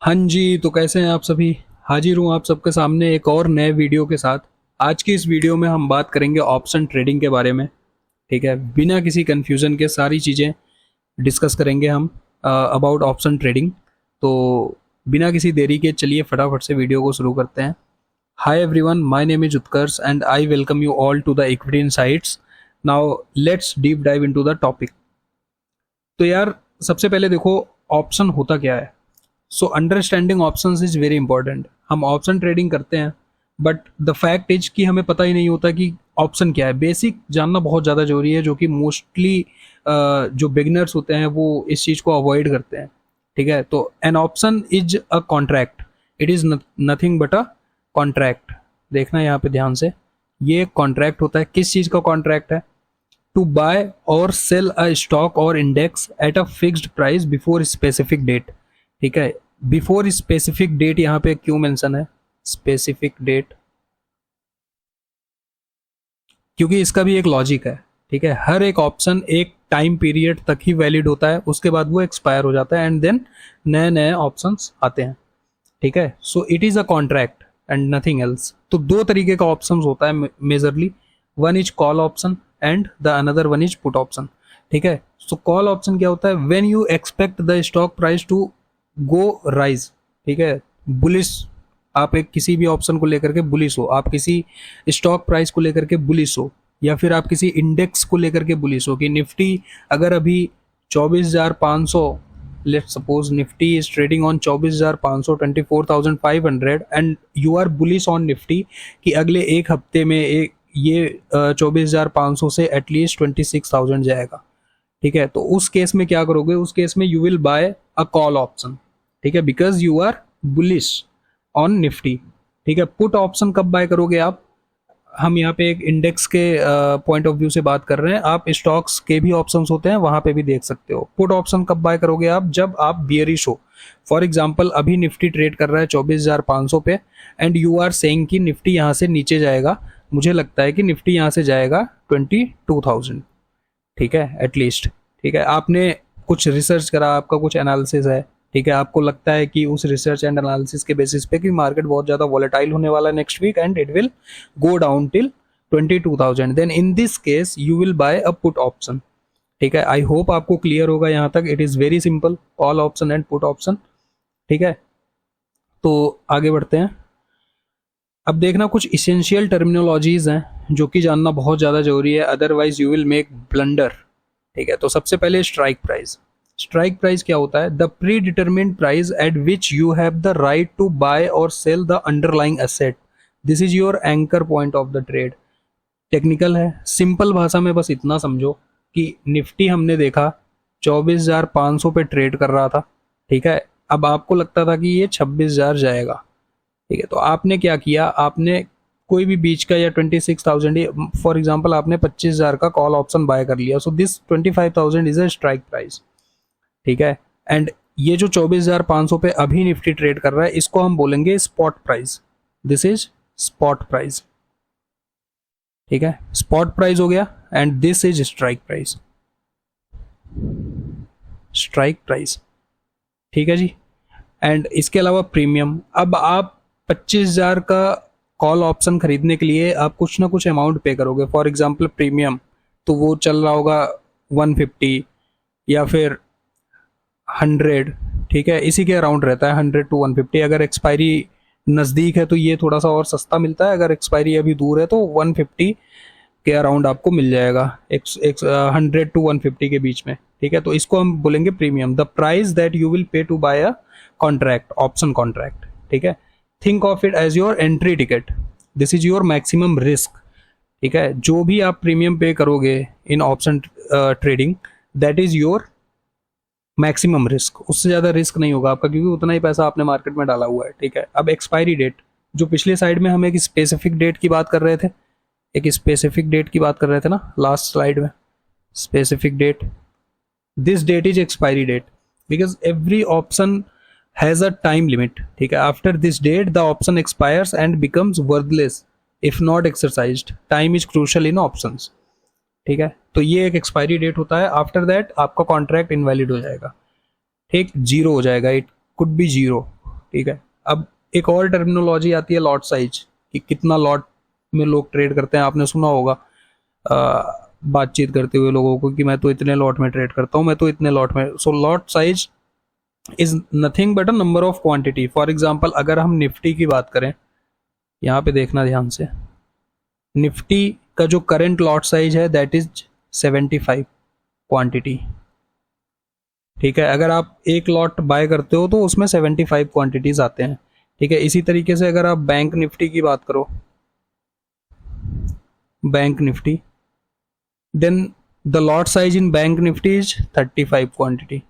हाँ जी, तो कैसे हैं आप सभी? हाजिर हूँ आप सबके सामने एक और नए वीडियो के साथ। आज की इस वीडियो में हम बात करेंगे ऑप्शन ट्रेडिंग के बारे में। ठीक है, बिना किसी कंफ्यूजन के सारी चीज़ें डिस्कस करेंगे हम अबाउट ऑप्शन ट्रेडिंग। तो बिना किसी देरी के चलिए फटाफट से वीडियो को शुरू करते हैं। Hi everyone, my name is Utkarsh and I welcome you all to the equity insights. Now let's deep dive into the topic. तो यार, सबसे पहले देखो, ऑप्शन होता क्या है। So understanding options is very important. हम ऑप्शन ट्रेडिंग करते हैं, बट द फैक्ट इज कि हमें पता ही नहीं होता कि ऑप्शन क्या है। बेसिक जानना बहुत ज़्यादा जरूरी है, जो कि मोस्टली जो बिगिनर्स होते हैं वो इस चीज़ को अवॉइड करते हैं। ठीक है, तो an option is a contract. It is nothing but a contract. देखना यहाँ पे ध्यान से, ये कॉन्ट्रैक्ट होता है। किस चीज़ का कॉन्ट्रैक्ट है? टू बाय और सेल अ स्टॉक और index at a fixed price before specific date. ठीक है, बिफोर स्पेसिफिक डेट यहाँ पे क्यों मेंशन है स्पेसिफिक डेट? क्योंकि इसका भी एक लॉजिक है। ठीक है, हर एक ऑप्शन एक टाइम पीरियड तक ही वैलिड होता है, उसके बाद वो एक्सपायर हो जाता है एंड देन नए नए ऑप्शंस आते हैं। ठीक है, so it is a contract and nothing else. तो दो तरीके का ऑप्शंस होता है majorly. One is call option and the another one is put option. ठीक है, सो कॉल ऑप्शन क्या होता है? When you expect the stock price to go rise. ठीक है, बुलिश। आप एक किसी भी ऑप्शन को लेकर के बुलिश हो, आप किसी स्टॉक प्राइस को लेकर के बुलिश हो, या फिर आप किसी इंडेक्स को लेकर के बुलिश हो कि निफ्टी अगर अभी 24,500, let's suppose Nifty is trading on 24,500, 24,500 and you are bullish on Nifty कि अगले एक हफ्ते में एक ये 24,500 से एटलीस्ट 26,000 जाएगा। ठीक है, तो उस केस में क्या करोगे? उस केस में you will buy a call option. ठीक है, because you are bullish on Nifty. ठीक है, पुट ऑप्शन कब बाय करोगे आप? हम यहाँ पे एक इंडेक्स के पॉइंट ऑफ व्यू से बात कर रहे हैं। आप स्टॉक्स के भी ऑप्शंस होते हैं, वहां पे भी देख सकते हो। पुट ऑप्शन कब बाय करोगे आप? जब आप बियरिश हो। फॉर एग्जांपल अभी निफ्टी ट्रेड कर रहा है 24,500 पे एंड यू आर सेइंग कि निफ्टी यहाँ से नीचे जाएगा। मुझे लगता है कि निफ्टी यहाँ से जाएगा 22,000। ठीक है, एटलीस्ट। ठीक है, आपने कुछ रिसर्च करा, आपका कुछ एनालिसिस है। ठीक है, आपको लगता है कि उस रिसर्च एंड एनालिसिस के बेसिस पे कि मार्केट बहुत ज़्यादा वॉलेटाइल होने वाला है next week and it will go down till 22,000, then in this case you will buy a put option. ठीक है, आई होप आपको क्लियर होगा यहाँ तक। It is very simple, call option and put option. ठीक है, तो आगे बढ़ते हैं। अब देखना, कुछ इसेंशियल टर्मिनोलॉजीज हैं जो कि जानना बहुत ज़्यादा जरूरी है, otherwise you will make blunder. ठीक है, तो सबसे पहले स्ट्राइक प्राइस। स्ट्राइक प्राइस क्या होता है? The predetermined price at which you have the right to buy और sell the underlying asset. This is your anchor point of the trade. Technical है, सिंपल भाषा में बस इतना समझो कि निफ्टी हमने देखा 24,500 पे ट्रेड कर रहा था। ठीक है, अब आपको लगता था कि ये 26,000 जाएगा। ठीक है, तो आपने क्या किया? आपने कोई भी बीच का या 26,000, फॉर एग्जांपल आपने 25,000 का कॉल ऑप्शन बाय कर लिया। So this 25,000 is a strike price. ठीक है, एंड ये जो 24,500 पे अभी निफ्टी ट्रेड कर रहा है, इसको हम बोलेंगे spot price. This is spot price. ठीक है, स्पॉट प्राइस हो गया and this is strike price. Strike price. ठीक है जी। एंड इसके अलावा प्रीमियम। अब आप 25,000 का कॉल ऑप्शन खरीदने के लिए आप कुछ ना कुछ अमाउंट पे करोगे। फॉर एग्जांपल प्रीमियम तो वो चल रहा होगा 150 या फिर 100। ठीक है, इसी के अराउंड रहता है, 100 टू 150। अगर एक्सपायरी नज़दीक है तो ये थोड़ा सा और सस्ता मिलता है, अगर एक्सपायरी अभी दूर है तो 150 के अराउंड आपको मिल जाएगा, 100 टू 150 के बीच में। ठीक है, तो इसको हम बोलेंगे premium. The price that you will pay to buy a contract, option contract. ठीक है, think of it as your entry ticket. This is your maximum risk. ठीक है, जो भी आप प्रीमियम पे करोगे in option trading, that is your maximum risk. उससे ज़्यादा रिस्क नहीं होगा आपका, क्योंकि उतना ही पैसा आपने मार्केट में डाला हुआ है। ठीक है, अब एक्सपायरी डेट, जो पिछले साइड में हम एक स्पेसिफिक डेट की बात कर रहे थे, एक स्पेसिफिक डेट की बात कर रहे थे ना लास्ट स्लाइड में। Specific date, this date is expiry date because every option has a time limit. ठीक है, after this date the option expires and becomes worthless if not exercised. Time is crucial in options. ठीक है, तो ये एक expiry date होता है। After that आपका कॉन्ट्रैक्ट इनवैलिड हो जाएगा। ठीक, जीरो हो जाएगा, इट कुड बी जीरो। ठीक है, अब एक और टर्मिनोलॉजी आती है लॉट साइज, कि कितना लॉट में लोग ट्रेड करते हैं। आपने सुना होगा बातचीत करते हुए लोगों को कि मैं तो इतने लॉट में ट्रेड करता हूँ, मैं तो इतने लॉट में। So lot size is nothing but a number of quantity. For example अगर हम निफ्टी की बात करें, यहाँ पे देखना ध्यान से, निफ्टी का जो करंट लॉट साइज है दैट इज 75 क्वांटिटी। ठीक है, अगर आप एक लॉट बाय करते हो तो उसमें 75 क्वांटिटीज आते हैं। ठीक है, इसी तरीके से अगर आप बैंक निफ्टी की बात करो, bank Nifty, then the lot size in bank Nifty is 35 quantity.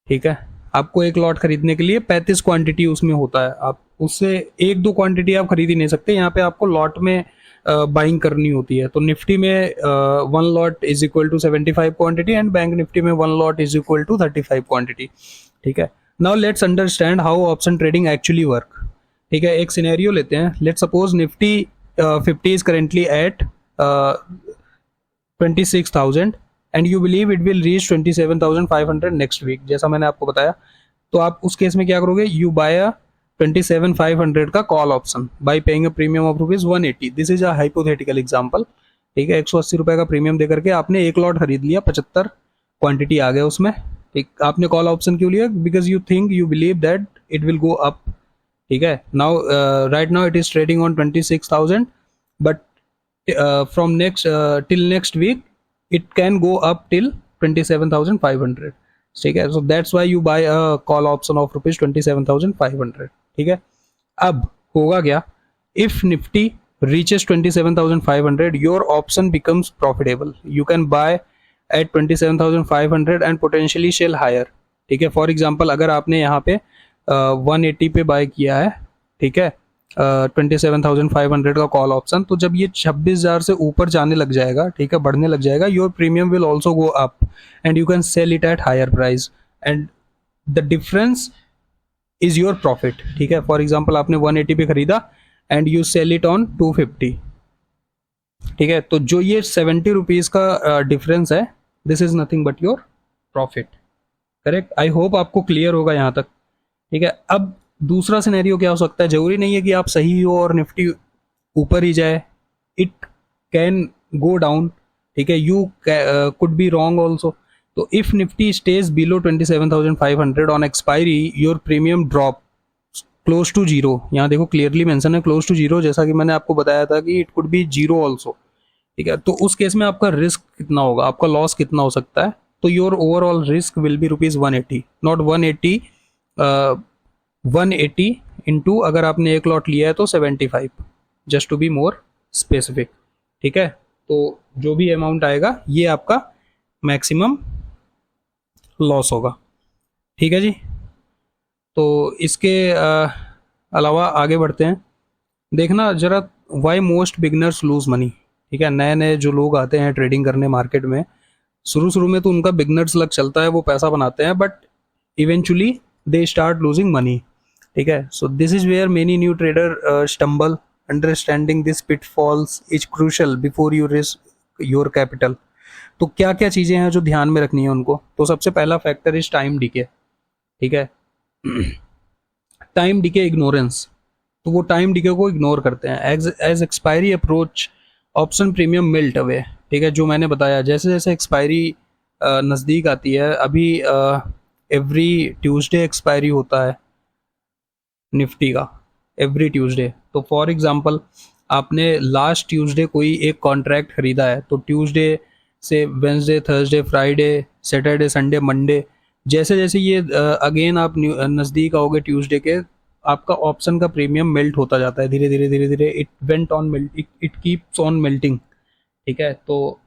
ठीक है, आपको एक लॉट खरीदने के लिए 35 क्वांटिटी उसमें होता है। आप उससे एक दो क्वांटिटी आप खरीद ही नहीं सकते, यहाँ पे आपको लॉट में बाइंग करनी होती है। तो निफ्टी में 1 lot is equal to 75 quantity and bank Nifty में 1 lot is equal to 35 quantity. ठीक है, now let's understand how option trading actually work. ठीक है, एक सिनेरियो लेते हैं। Let's suppose Nifty 50 is currently at 26,000 and you believe it will reach 27,500 next week, जैसा मैंने आपको बताया। तो आप उस केस में क्या करोगे, यू बाय अ 27,500 का call option buy paying a premium of ₹180। This is a hypothetical example. ठीक है, 180 रुपए का प्रीमियम देकर के आपने एक लॉट खरीद लिया, 75 क्वांटिटी आ गया उसमें। ठीक, आपने कॉल ऑप्शन क्यों लिया, because you think, you believe that it will go up. ठीक है, now right now it is trading on 26,000 but from next till next week it can go up till 27,500। ठीक है, so that's why you buy a call option of rupees 27,500। ठीक है, अब होगा क्या, if nifty reaches 27,500 your option becomes profitable, you can buy at 27,500 and potentially sell higher। ठीक है, for example अगर आपने यहाँ पे 180 पे बाय किया है, ठीक है, 27,500 का कॉल ऑप्शन, तो जब ये 26,000 से ऊपर जाने लग जाएगा, ठीक है, बढ़ने लग जाएगा, your premium will also go up and you can sell it at higher price and the difference is your profit. ठीक है, फॉर एग्जाम्पल आपने 180 पे खरीदा and you sell it on 250। ठीक है, तो जो ये 70 रुपीज का डिफरेंस है, this is nothing but your profit. Correct, I hope आपको क्लियर होगा यहाँ तक। ठीक है, अब दूसरा सिनेरियो क्या हो सकता है, जरूरी नहीं है कि आप सही हो और निफ्टी ऊपर ही जाए, इट कैन गो डाउन। ठीक है, you could be wrong also. तो if Nifty stays below 27,500 on expiry your premium drop close to zero. यहाँ देखो क्लियरली मेंशन है क्लोज टू जीरो, जैसा कि मैंने आपको बताया था कि it could be zero also. ठीक है, तो उस केस में आपका रिस्क कितना होगा, आपका लॉस कितना हो सकता है, तो your overall risk will be ₹180, not 180। 180 into अगर आपने एक लॉट लिया है तो 75, just to be more specific. ठीक है, तो जो भी अमाउंट आएगा ये आपका मैक्सिमम लॉस होगा। ठीक है जी, तो इसके अलावा आगे बढ़ते हैं। देखना जरा, why most beginners lose money. ठीक है, नए नए जो लोग आते हैं ट्रेडिंग करने मार्केट में, शुरू शुरू में तो उनका बिगनर्स लग चलता है, वो पैसा बनाते हैं, but eventually they start losing money. ठीक है, so this is where many new trader stumble. Understanding this pitfalls is crucial before you risk your capital. तो क्या क्या चीजें हैं जो ध्यान में रखनी है उनको, तो सबसे पहला फैक्टर इज टाइम डिके। ठीक है, टाइम डिके इग्नोरेंस, तो वो टाइम डिके को इग्नोर करते हैं। As expiry approach option premium melt away. ठीक है, जो मैंने बताया, जैसे जैसे एक्सपायरी नज़दीक आती है, अभी एवरी ट्यूसडे एक्सपायरी होता है निफ्टी का, एवरी ट्यूसडे। तो फॉर एग्जांपल आपने लास्ट ट्यूसडे कोई एक कॉन्ट्रैक्ट खरीदा है, तो ट्यूसडे से Wednesday, Thursday, Friday, Saturday, Sunday, Monday, जैसे जैसे ये अगेन आप नज़दीक आओगे ट्यूसडे के, आपका ऑप्शन का प्रीमियम मेल्ट होता जाता है धीरे धीरे धीरे धीरे। It went on melt, it keeps on melting. ठीक है, तो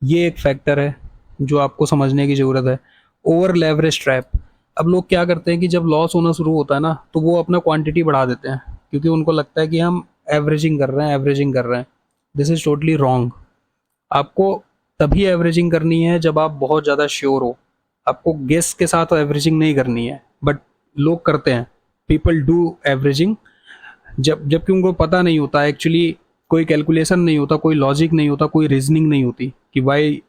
ये एक फैक्टर है जो आपको समझने की ज़रूरत है। ओवर लेवरेज ट्रैप, अब लोग क्या करते हैं कि जब लॉस होना शुरू होता है ना, तो वो अपना क्वांटिटी बढ़ा देते हैं, क्योंकि उनको लगता है कि हम एवरेजिंग कर रहे हैं, एवरेजिंग कर रहे हैं। This is totally wrong. आपको तभी एवरेजिंग करनी है जब आप बहुत ज़्यादा श्योर हो। आपको गेस के साथ एवरेजिंग नहीं करनी है, बट लोग करते हैं, पीपल डू एवरेजिंग, जबकि उनको पता नहीं होता एक्चुअली, कोई कैलकुलेशन नहीं होता, कोई लॉजिक नहीं होता, कोई रीजनिंग नहीं होती कि why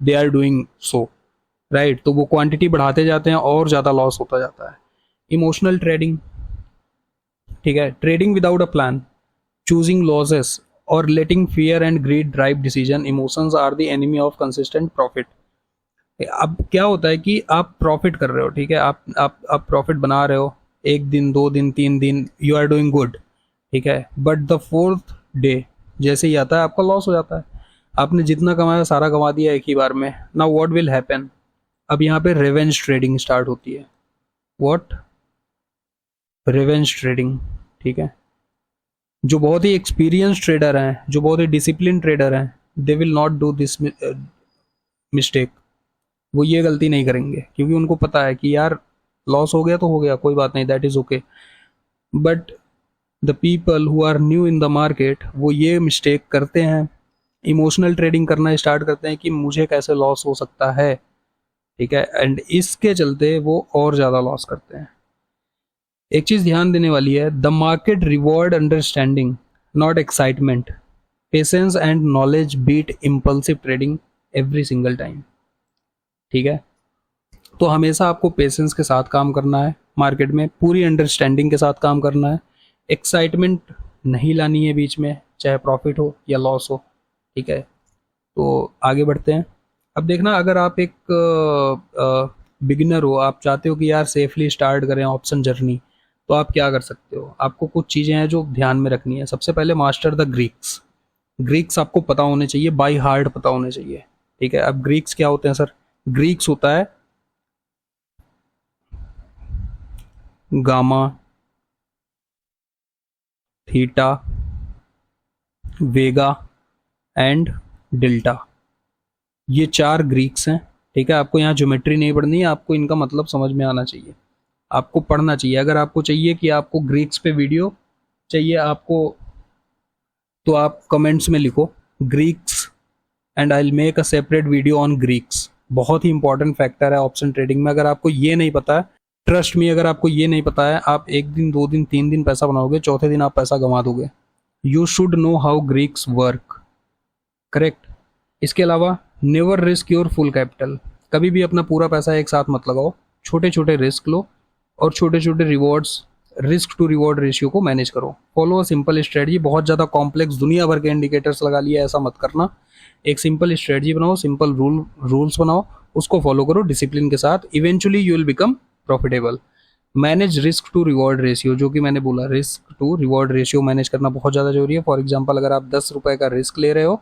they are doing so, right. तो वो क्वांटिटी बढ़ाते जाते हैं और ज़्यादा लॉस होता जाता है। इमोशनल ट्रेडिंग, ठीक है, trading without a plan, choosing losses और letting fear and greed drive decision, emotions are the enemy of consistent profit. अब क्या होता है कि आप प्रॉफिट कर रहे हो, ठीक है, आप प्रॉफिट बना रहे हो, एक दिन, 2 दिन, 3 दिन, यू आर डूइंग गुड, ठीक है, बट द फोर्थ डे जैसे ही आता है आपका लॉस हो जाता है। आपने जितना कमाया सारा कमा दिया एक ही बार में। नाउ व्हाट विल हैपन, अब यहाँ पे रिवेंज ट्रेडिंग स्टार्ट होती है। व्हाट, रिवेंज ट्रेडिंग, ठीक है। जो बहुत ही एक्सपीरियंस ट्रेडर हैं, जो बहुत ही डिसिप्लिन ट्रेडर हैं, they will not do this mistake. वो ये गलती नहीं करेंगे क्योंकि उनको पता है कि यार लॉस हो गया तो हो गया, कोई बात नहीं, that is okay. But the people who are new in the market वो ये मिस्टेक करते हैं, इमोशनल ट्रेडिंग करना स्टार्ट करते हैं कि मुझे कैसे लॉस हो सकता है, ठीक है, एंड इसके चलते वो और ज़्यादा लॉस करते हैं। एक चीज़ ध्यान देने वाली है, the market reward understanding not excitement, patience and knowledge beat impulsive trading every single time, ठीक है। तो हमेशा आपको पेशेंस के साथ काम करना है, मार्केट में पूरी अंडरस्टैंडिंग के साथ काम करना है, एक्साइटमेंट नहीं लानी है बीच में, चाहे प्रॉफिट हो या लॉस हो, ठीक है। तो आगे बढ़ते हैं। अब देखना, अगर आप एक बिगिनर हो, आप चाहते हो कि यार सेफली स्टार्ट करें ऑप्शन जर्नी, तो आप क्या कर सकते हो, आपको कुछ चीज़ें हैं जो ध्यान में रखनी है। सबसे पहले मास्टर द ग्रीक्स, ग्रीक्स आपको पता होने चाहिए, बाई हार्ट पता होने चाहिए, ठीक है। अब ग्रीक्स क्या होते हैं सर, ग्रीक्स होता है gamma, theta, Vega and delta, ये 4 ग्रीक्स हैं, ठीक है। आपको यहाँ ज्योमेट्री नहीं पढ़नी है, आपको इनका मतलब समझ में आना चाहिए, आपको पढ़ना चाहिए। अगर आपको चाहिए कि आपको ग्रीक्स पे वीडियो चाहिए आपको, तो आप कमेंट्स में लिखो Greeks and I will make a separate video on Greeks. बहुत ही इंपॉर्टेंट फैक्टर है ऑप्शन ट्रेडिंग में। अगर आपको ये नहीं पता है, ट्रस्ट मी, अगर आपको ये नहीं पता है, आप 1 दिन, 2 दिन, 3 दिन पैसा बनाओगे, चौथे दिन आप पैसा गंवा दोगे। You should know how Greeks work, correct. इसके अलावा never risk your full capital, कभी भी अपना पूरा पैसा एक साथ मत लगाओ, छोटे छोटे रिस्क लो और छोटे छोटे rewards, risk to reward ratio को मैनेज करो। फॉलो अ सिंपल स्ट्रेटजी, बहुत ज़्यादा कॉम्प्लेक्स दुनिया भर के इंडिकेटर्स लगा लिया ऐसा मत करना। एक सिंपल स्ट्रेटजी बनाओ, सिंपल रूल्स बनाओ, उसको फॉलो करो डिसिप्लिन के साथ, eventually you will become profitable. Manage risk to reward ratio, जो कि मैंने बोला, risk to reward ratio manage करना बहुत ज़्यादा जरूरी है। फॉर एग्जाम्पल, अगर आप 10 रुपये का रिस्क ले रहे हो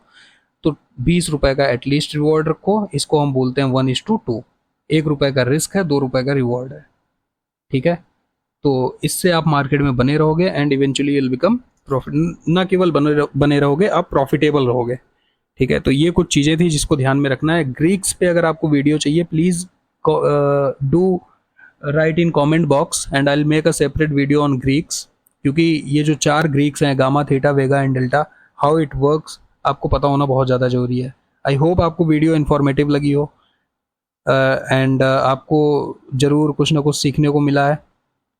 तो 20 रुपये का एटलीस्ट रिवॉर्ड रखो, इसको हम बोलते हैं 1:2। 1 रुपये का रिस्क है, 2 रुपये का रिवॉर्ड है, ठीक है। तो इससे आप मार्केट में बने रहोगे and eventually will become profit, ना केवल बने रहोगे, आप प्रॉफिटेबल रहोगे, ठीक है। तो ये कुछ चीज़ें थी जिसको ध्यान में रखना है। ग्रीक्स पे अगर आपको वीडियो चाहिए, please do right in comment box and I will make a separate video on Greeks, क्योंकि ये जो 4 ग्रीक्स हैं, gamma, theta, Vega and delta, how it works, आपको पता होना बहुत ज़्यादा जरूरी है। आई होप आपको वीडियो इन्फॉर्मेटिव लगी हो एंड आपको ज़रूर कुछ ना कुछ सीखने को मिला है,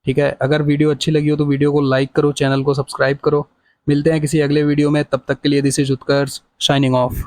ठीक है। अगर वीडियो अच्छी लगी हो तो वीडियो को लाइक करो, चैनल को सब्सक्राइब करो। मिलते हैं किसी अगले वीडियो में, तब तक के लिए this is Utkarsh shining of.